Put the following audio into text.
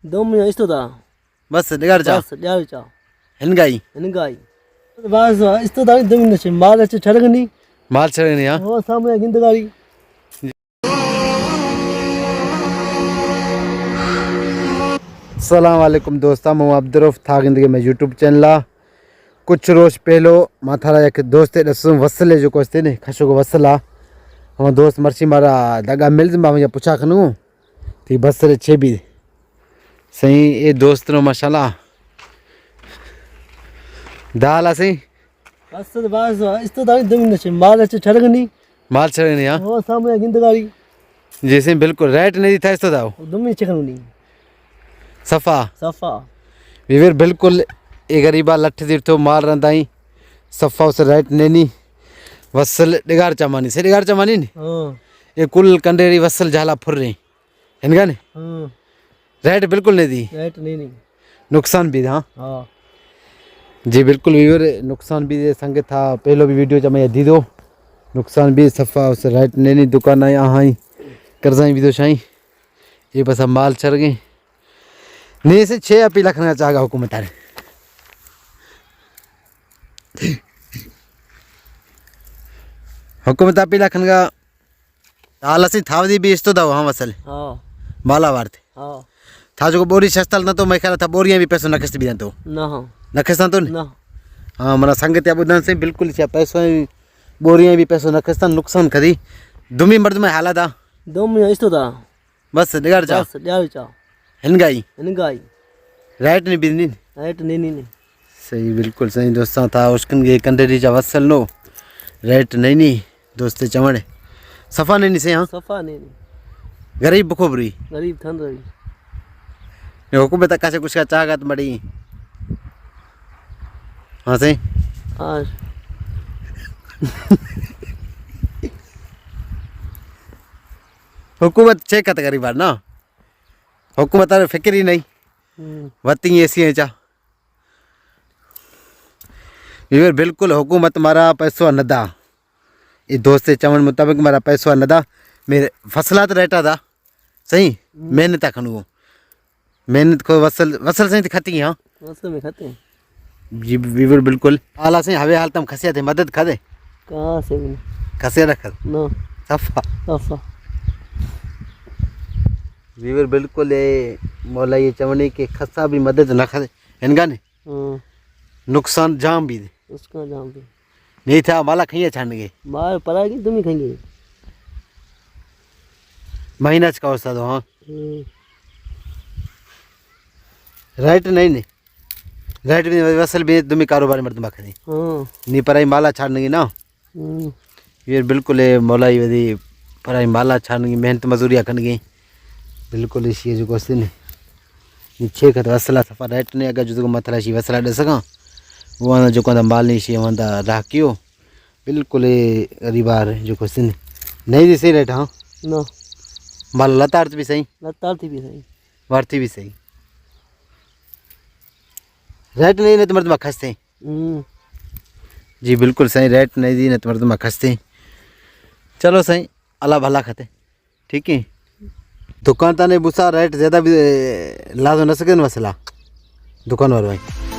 दोम इस्तोदा बस डिगार चा बस ड्याल चा हिनगाई इनगाई बस इस्तोदा दोम नचे माल अच्छे छड़गनी माल चढ़नी हां वो सामने गिंदगाड़ी अस्सलाम वालेकुम दोस्ता मैं अब्दुरफ था गिंदगी में यूट्यूब चैनल कुछ रोज पहलो माथारा एक दोस्त दसुम वसले जो कोस्ते ने खशो को वसला हम दोस्त मर्ची मारा दगा मिल बा मुझे पूछा खनु ती बसरे छे भी सही ए दोस्त नो माशाल्लाह दाल आ सही बस इस्तोदा दोम नचे माल अच्छे छड़गनी माल चढ़नी हां वो सामने गिंदगाड़ी जैसे बिल्कुल रेट नहीं था इस्तो दाओ दोम छकनुनी सफा सफा विवेर बिल्कुल ए गरीबा लठ दिर्थो माल रंदाई सफा उस रेट नेनी वसल डिगार चमानी से डिगार चमानी ने हां ये कुल कंडेरी वसल झाला फुर रही इनका ने हां रेट बिल्कुल नहीं दी रेट नहीं नुकसान भी हाँ हां जी बिल्कुल विवेर नुकसान भी दे संग था पहलो भी वीडियो जमा दी दो नुकसान भी सफा उस रेट नेनी दुकान आई आई करजाई वीडियो शाई ये बस अब माल चढ़ गए नहीं से 6 अपी लखना चाहेगा हुकूमत ने हुकूमत अपी लखन का हाल असी थावदी भी इस्तो दो हाँ वसल हां मालावार थे हां था जो बोरी सस्तल न तो मैं ख्याल था बोरियां भी पैसों नखस्त भी तो ना हां नखस्ता तो ना हाँ मना संगत या बुधन से बिल्कुल छा पैसों बोरियां भी पैसों नखस्ता नुकसान खदी दुमी मर्द में हालत आ दोम इस्तोदा बस डिगार चा बस ड्याल चा हिनगाई इनगाई राइट नहीं बिजनी रेट नहीं सही बिल्कुल सही दोस्तों था उसकन के कंडेरी जा वसल नो रेट नहीं दोस्त चवण सफ़ा नहीं से हाँ सफा नहीं गरीब बखोबरी गरीब थन रही हुकूमत का से कुछ का चाहत मड़ी हाँ सही हां हुकूमत चेक गरीब ना हुकूमत फिक्र ही नहीं वती ऐसी है चा ये बिल्कुल हुकूमत मारा पैसो नदा ये दोस्त चवन मुताबिक मारा पैसो नदा मेरे फसलात रेटा था सही मेहनत खनू मेहनत को वसल वसल सही खाती हाँ वसल में खाते हैं जी वीवर बिल्कुल आला सही हवे हाल तम खसिया थे मदद खादे कहाँ से भी खसिया रख ना सफा सफा वीवर बिल्कुल ये मौला ये चवनी के खसा भी मदद न खादे इनका ने नुकसान जाम भी दे उसका जाम भी नहीं था माला खइया छान गए बाहर पड़ा कि तुम ही खाएंगे महीना का औसत हाँ राइट नहीं राइट भी वसल भी तुम्हें कारोबार मर्द माखदी हाँ नहीं पराई माला छाड़ने ना ये बिल्कुल ये मौला ये वधी पराई माला छाड़ने मेहनत मजूरिया करने गई बिल्कुल इसी जो कोस्ते ने ये 6 खत वसला सफा राइट ने अगर जो मथरा शी वसला दे सका वो आना जो कंदा माल नहीं शी वंदा राखियो बिल्कुल ये गरीबार जो कोस्ते ने नहीं दी सही रेट हाँ ना माल लतार्थ भी सही लतार थी भी सही वारती भी सही रेट नहीं तो मर्द खसते जी बिल्कुल सही रेट नहीं दी न तो मर्द खसते चलो सही अल्लाह भला खाते ठीक है दुकान ताने बुसा रेट ज़्यादा भी ला तो न सके मसला दुकान वाला भाई